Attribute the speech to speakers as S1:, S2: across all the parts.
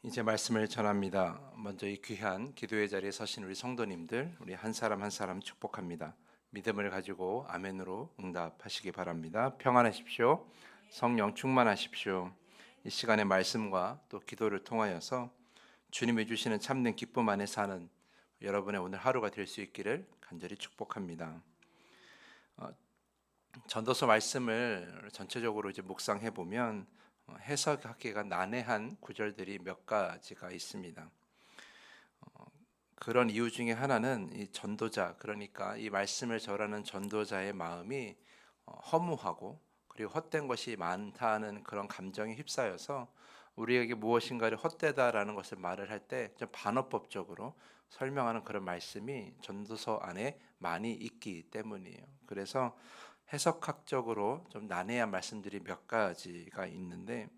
S1: 이제 말씀을 전합니다. 먼저 이 귀한 기도의 자리에 서신 우리 성도님들, 우리 한 사람 한 사람 축복합니다. 믿음을 가지고 아멘으로 응답하시기 바랍니다. 평안하십시오. 성령 충만하십시오. 이 시간의 말씀과 또 기도를 통하여서 주님이 주시는 참된 기쁨 안에 사는 여러분의 오늘 하루가 될 수 있기를 간절히 축복합니다. 전도서 말씀을 전체적으로 이제 묵상해 보면 해석하기가 난해한 구절들이 몇 가지가 있습니다. 그런 이유 중에 하나는 이 전도자, 그러니까 이 말씀을 전하는 전도자의 마음이 허무하고 그리고 헛된 것이 많다는 그런 감정에 휩싸여서 우리에게 무엇인가를 헛되다라는 것을 말을 할 때 좀 반어법적으로 설명하는 그런 말씀이 전도서 안에 많이 있기 때문이에요. 그래서 해석학적으로 좀 난해한 말씀들이 몇 가지가 있는데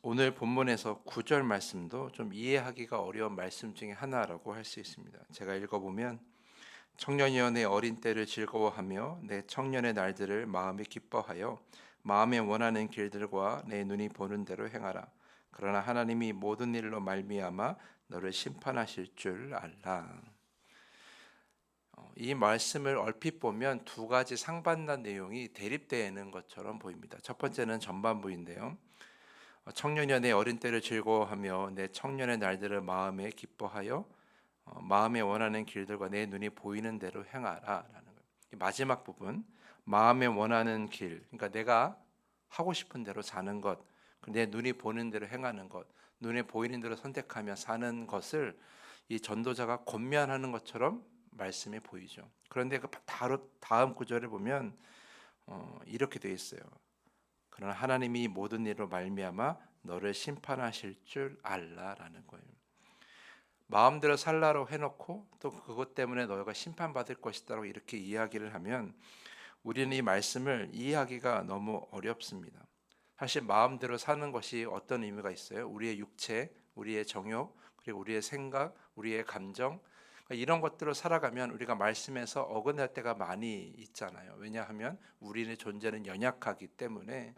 S1: 오늘 본문에서 9절 말씀도 좀 이해하기가 어려운 말씀 중에 하나라고 할 수 있습니다. 제가 읽어보면 청년이여 내 어린 때를 즐거워하며 내 청년의 날들을 마음에 기뻐하여 마음에 원하는 길들과 내 눈이 보는 대로 행하라. 그러나 하나님이 모든 일로 말미암아 너를 심판하실 줄 알라. 이 말씀을 얼핏 보면 두 가지 상반된 내용이 대립되는 것처럼 보입니다. 첫 번째는 전반부인데요. 청년이여 내 어린 때를 즐거워하며 내 청년의 날들을 마음에 기뻐하여 마음에 원하는 길들과 내 눈이 보이는 대로 행하라라는 거예요. 이 마지막 부분, 마음에 원하는 길, 그러니까 내가 하고 싶은 대로 사는 것, 내 눈이 보는 대로 행하는 것, 눈에 보이는 대로 선택하며 사는 것을 이 전도자가 권면하는 것처럼 말씀에 보이죠. 그런데 그 다음 구절을 보면 이렇게 되어 있어요. 그러나 하나님이 모든 일로 말미암아 너를 심판하실 줄 알라라는 거예요. 마음대로 살라고 해놓고 또 그것 때문에 너희가 심판받을 것이다라고 이렇게 이야기를 하면 우리는 이 말씀을 이해하기가 너무 어렵습니다. 사실 마음대로 사는 것이 어떤 의미가 있어요? 우리의 육체, 우리의 정욕, 그리고 우리의 생각, 우리의 감정, 이런 것들로 살아가면 우리가 말씀에서 어긋날 때가 많이 있잖아요. 왜냐하면 우리의 존재는 연약하기 때문에.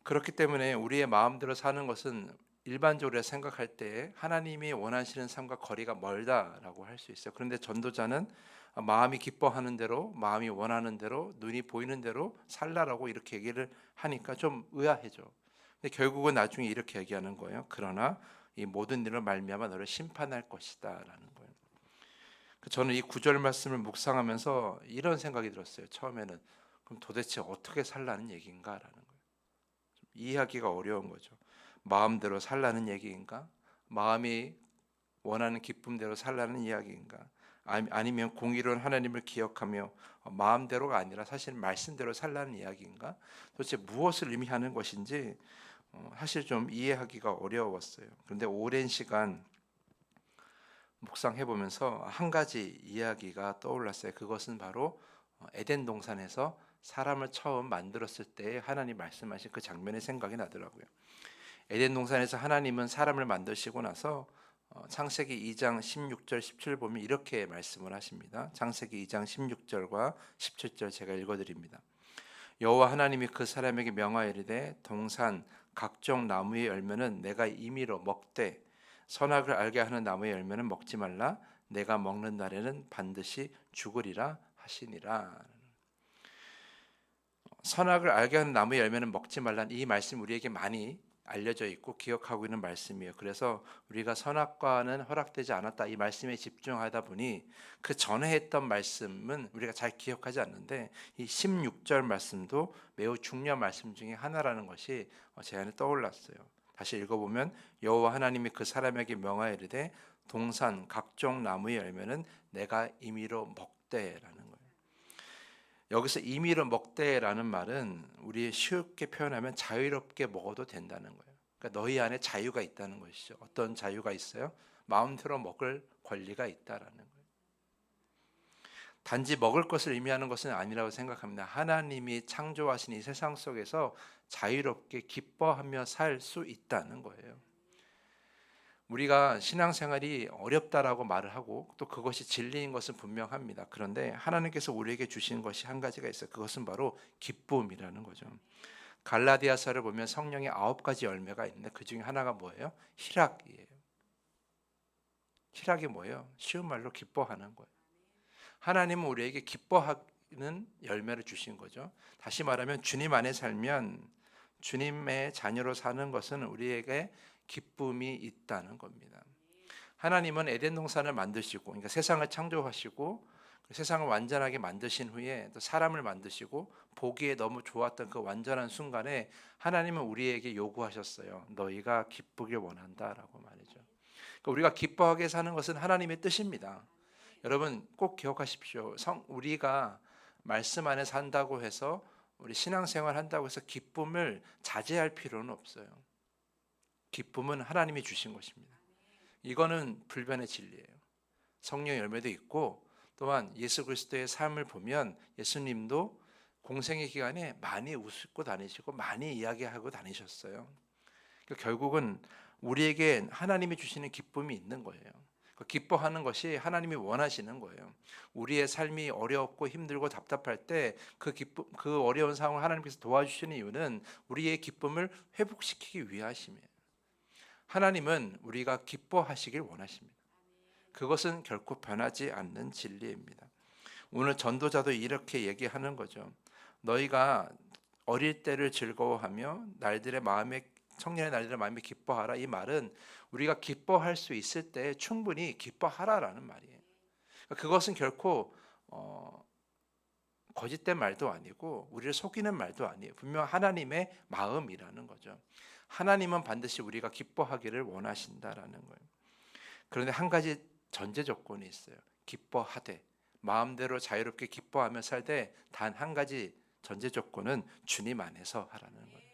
S1: 그렇기 때문에 우리의 마음대로 사는 것은 일반적으로 생각할 때 하나님이 원하시는 삶과 거리가 멀다라고 할 수 있어요. 그런데 전도자는 마음이 기뻐하는 대로, 마음이 원하는 대로, 눈이 보이는 대로 살라라고 이렇게 얘기를 하니까 좀 의아해져. 근데 결국은 나중에 이렇게 얘기하는 거예요. 그러나 이 모든 일을 말미암아 너를 심판할 것이다라는 거예요. 저는 이 구절 말씀을 묵상하면서 이런 생각이 들었어요. 처음에는 그럼 도대체 어떻게 살라는 얘기인가라는 거예요. 이해하기가 어려운 거죠. 마음대로 살라는 얘기인가? 마음이 원하는 기쁨대로 살라는 이야기인가? 아니면 공의로운 하나님을 기억하며 마음대로가 아니라 사실 말씀대로 살라는 이야기인가? 도대체 무엇을 의미하는 것인지 사실 좀 이해하기가 어려웠어요. 그런데 오랜 시간 묵상해 보면서 한 가지 이야기가 떠올랐어요. 그것은 바로 에덴 동산에서 사람을 처음 만들었을 때 하나님 말씀하신 그 장면이 생각이 나더라고요. 에덴 동산에서 하나님은 사람을 만드시고 나서 창세기 2장 16절 17절 보면 이렇게 말씀을 하십니다. 창세기 2장 16절과 17절 제가 읽어드립니다. 여호와 하나님이 그 사람에게 명하여이르되 동산 각종 나무의 열매는 내가 임의로 먹되 선악을 알게 하는 나무의 열매는 먹지 말라. 내가 먹는 날에는 반드시 죽으리라 하시니라. 선악을 알게 하는 나무의 열매는 먹지 말라는 이 말씀 우리에게 많이 알려져 있고 기억하고 있는 말씀이에요. 그래서 우리가 선악과는 허락되지 않았다 이 말씀에 집중하다 보니 그 전에 했던 말씀은 우리가 잘 기억하지 않는데 이 16절 말씀도 매우 중요한 말씀 중에 하나라는 것이 제 안에 떠올랐어요. 다시 읽어보면 여호와 하나님이 그 사람에게 명하여이르되 동산 각종 나무의 열매는 내가 임의로 먹되라는 거예요. 여기서 임의로 먹되라는 말은 우리 쉽게 표현하면 자유롭게 먹어도 된다는 거예요. 그러니까 너희 안에 자유가 있다는 것이죠. 어떤 자유가 있어요? 마음대로 먹을 권리가 있다라는 거예요. 단지 먹을 것을 의미하는 것은 아니라고 생각합니다. 하나님이 창조하신 이 세상 속에서 자유롭게 기뻐하며 살 수 있다는 거예요. 우리가 신앙생활이 어렵다라고 말을 하고 또 그것이 진리인 것은 분명합니다. 그런데 하나님께서 우리에게 주신 것이 한 가지가 있어요. 그것은 바로 기쁨이라는 거죠. 갈라디아서를 보면 성령의 9가지 열매가 있는데 그 중에 하나가 뭐예요? 희락이에요. 희락이 뭐예요? 쉬운 말로 기뻐하는 거예요. 하나님은 우리에게 기뻐하는 열매를 주신 거죠. 다시 말하면 주님 안에 살면 주님의 자녀로 사는 것은 우리에게 기쁨이 있다는 겁니다. 하나님은 에덴 동산을 만드시고, 그러니까 세상을 창조하시고 그 세상을 완전하게 만드신 후에 또 사람을 만드시고 보기에 너무 좋았던 그 완전한 순간에 하나님은 우리에게 요구하셨어요. 너희가 기쁘길 원한다라고 말이죠. 그러니까 우리가 기뻐하게 사는 것은 하나님의 뜻입니다. 여러분 꼭 기억하십시오. 우리가 말씀 안에 산다고 해서 우리 신앙생활 한다고 해서 기쁨을 자제할 필요는 없어요. 기쁨은 하나님이 주신 것입니다. 이거는 불변의 진리예요. 성령 열매도 있고 또한 예수 그리스도의 삶을 보면 예수님도 공생의 기간에 많이 웃고 다니시고 많이 이야기하고 다니셨어요. 그러니까 결국은 우리에게 하나님이 주시는 기쁨이 있는 거예요. 기뻐하는 것이 하나님이 원하시는 거예요. 우리의 삶이 어렵고 힘들고 답답할 때 그 어려운 상황을 하나님께서 도와주시는 이유는 우리의 기쁨을 회복시키기 위하심이에요. 하나님은 우리가 기뻐하시길 원하십니다. 그것은 결코 변하지 않는 진리입니다. 오늘 전도자도 이렇게 얘기하는 거죠. 너희가 어릴 때를 즐거워하며 청년의 날들의 마음에 기뻐하라. 이 말은 우리가 기뻐할 수 있을 때 충분히 기뻐하라라는 말이에요. 그것은 결코 거짓된 말도 아니고 우리를 속이는 말도 아니에요. 분명 하나님의 마음이라는 거죠. 하나님은 반드시 우리가 기뻐하기를 원하신다라는 거예요. 그런데 한 가지 전제 조건이 있어요. 기뻐하되 마음대로 자유롭게 기뻐하며 살되 단 한 가지 전제 조건은 주님 안에서 하라는 거예요.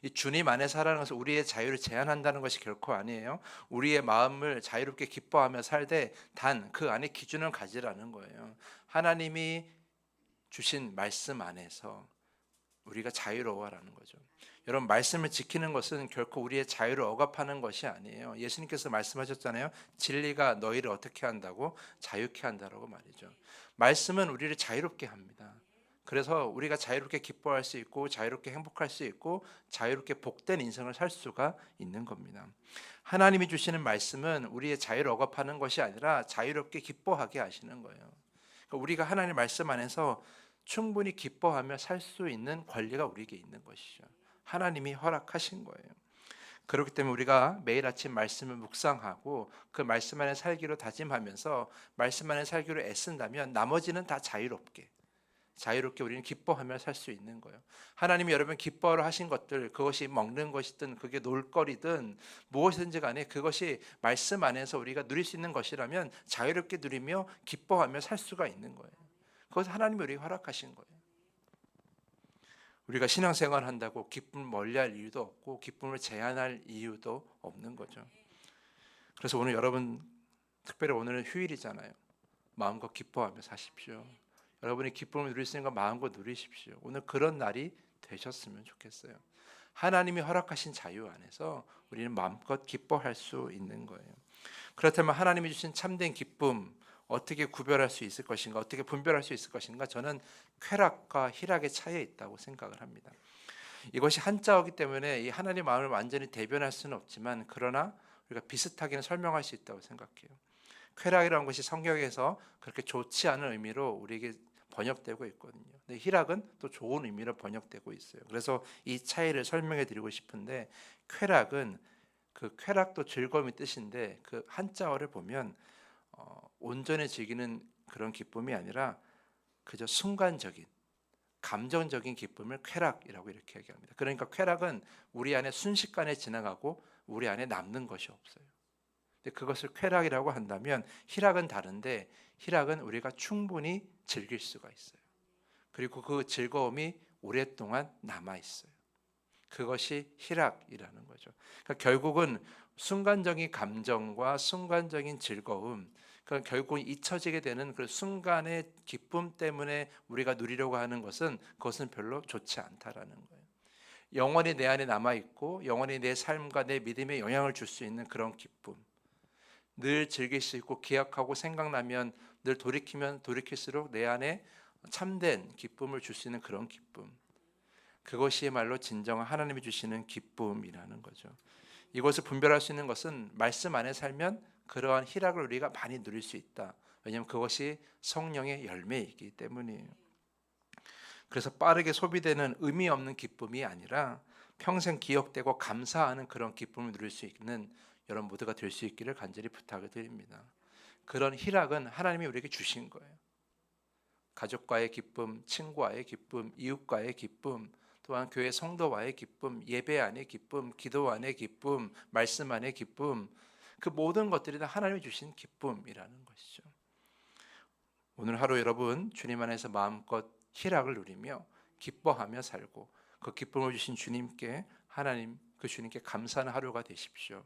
S1: 이 주님 안에서 하라는 것은 우리의 자유를 제한한다는 것이 결코 아니에요. 우리의 마음을 자유롭게 기뻐하며 살되 단 그 안에 기준을 가지라는 거예요. 하나님이 주신 말씀 안에서 우리가 자유로워라는 거죠. 여러분 말씀을 지키는 것은 결코 우리의 자유를 억압하는 것이 아니에요. 예수님께서 말씀하셨잖아요. 진리가 너희를 어떻게 한다고? 자유케 한다라고 말이죠. 말씀은 우리를 자유롭게 합니다. 그래서 우리가 자유롭게 기뻐할 수 있고 자유롭게 행복할 수 있고 자유롭게 복된 인생을 살 수가 있는 겁니다. 하나님이 주시는 말씀은 우리의 자유를 억압하는 것이 아니라 자유롭게 기뻐하게 하시는 거예요. 그러니까 우리가 하나님의 말씀 안에서 충분히 기뻐하며 살 수 있는 권리가 우리에게 있는 것이죠. 하나님이 허락하신 거예요. 그렇기 때문에 우리가 매일 아침 말씀을 묵상하고 그 말씀 안에 살기로 다짐하면서 말씀 안에 살기로 애쓴다면 나머지는 다 자유롭게 우리는 기뻐하며 살 수 있는 거예요. 하나님이 여러분 기뻐하러 하신 것들, 그것이 먹는 것이든 그게 놀거리든 무엇이든지 간에 그것이 말씀 안에서 우리가 누릴 수 있는 것이라면 자유롭게 누리며 기뻐하며 살 수가 있는 거예요. 그것은 하나님이 우리에게 허락하신 거예요. 우리가 신앙생활 한다고 기쁨을 멀리할 이유도 없고 기쁨을 제한할 이유도 없는 거죠. 그래서 오늘 여러분 특별히 오늘은 휴일이잖아요. 마음껏 기뻐하며 사십시오. 여러분이 기쁨을 누릴 수 있는 건 마음껏 누리십시오. 오늘 그런 날이 되셨으면 좋겠어요. 하나님이 허락하신 자유 안에서 우리는 마음껏 기뻐할 수 있는 거예요. 그렇다면 하나님이 주신 참된 기쁨 어떻게 구별할 수 있을 것인가, 어떻게 분별할 수 있을 것인가? 저는 쾌락과 희락의 차이에 있다고 생각을 합니다. 이것이 한자어기 때문에 이 하나님의 마음을 완전히 대변할 수는 없지만 그러나 우리가 비슷하게는 설명할 수 있다고 생각해요. 쾌락이라는 것이 성경에서 그렇게 좋지 않은 의미로 우리에게 번역되고 있거든요. 근데 희락은 또 좋은 의미로 번역되고 있어요. 그래서 이 차이를 설명해 드리고 싶은데 쾌락은 그 쾌락도 즐거움의 뜻인데 그 한자어를 보면 온전히 즐기는 그런 기쁨이 아니라 그저 순간적인 감정적인 기쁨을 쾌락이라고 이렇게 얘기합니다. 그러니까 쾌락은 우리 안에 순식간에 지나가고 우리 안에 남는 것이 없어요. 근데 그것을 쾌락이라고 한다면 희락은 다른데 희락은 우리가 충분히 즐길 수가 있어요. 그리고 그 즐거움이 오랫동안 남아 있어요. 그것이 희락이라는 거죠. 그러니까 결국은 순간적인 감정과 순간적인 즐거움, 그러니까 결국 잊혀지게 되는 그 순간의 기쁨 때문에 우리가 누리려고 하는 그것은 별로 좋지 않다라는 거예요. 영원히 내 안에 남아 있고 영원히 내 삶과 내 믿음에 영향을 줄 수 있는 그런 기쁨, 늘 즐길 수 있고 기억하고 생각나면 늘 돌이키면 돌이킬수록 내 안에 참된 기쁨을 줄 수 있는 그런 기쁨. 그것이야말로 진정한 하나님이 주시는 기쁨이라는 거죠. 이것을 분별할 수 있는 것은 말씀 안에 살면 그러한 희락을 우리가 많이 누릴 수 있다. 왜냐하면 그것이 성령의 열매이기 때문이에요. 그래서 빠르게 소비되는 의미 없는 기쁨이 아니라 평생 기억되고 감사하는 그런 기쁨을 누릴 수 있는 여러분 모두가 될 수 있기를 간절히 부탁을 드립니다. 그런 희락은 하나님이 우리에게 주신 거예요. 가족과의 기쁨, 친구와의 기쁨, 이웃과의 기쁨, 또한 교회 성도와의 기쁨, 예배 안의 기쁨, 기도 안의 기쁨, 말씀 안의 기쁨, 그 모든 것들이 다 하나님이 주신 기쁨이라는 것이죠. 오늘 하루 여러분 주님 안에서 마음껏 희락을 누리며 기뻐하며 살고 그 기쁨을 주신 주님께 하나님 그 주님께 감사하는 하루가 되십시오.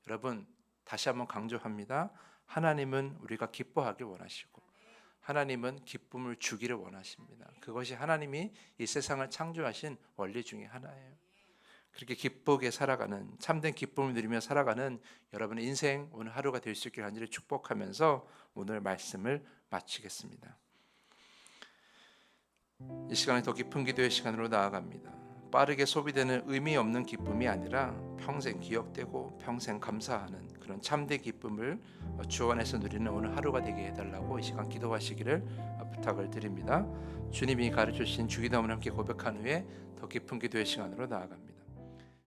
S1: 여러분 다시 한번 강조합니다. 하나님은 우리가 기뻐하길 원하시고 하나님은 기쁨을 주기를 원하십니다. 그것이 하나님이 이 세상을 창조하신 원리 중에 하나예요. 그렇게 기쁘게 살아가는 참된 기쁨을 누리며 살아가는 여러분의 인생 오늘 하루가 될 수 있기를 간절히 축복하면서 오늘 말씀을 마치겠습니다. 이 시간에 더 깊은 기도의 시간으로 나아갑니다. 빠르게 소비되는 의미 없는 기쁨이 아니라 평생 기억되고 평생 감사하는 그런 참된 기쁨을 주 안에서 누리는 오늘 하루가 되게 해달라고 이 시간 기도하시기를 부탁을 드립니다. 주님이 가르쳐 주신 주기도문을 함께 고백한 후에 더 깊은 기도의 시간으로 나아갑니다.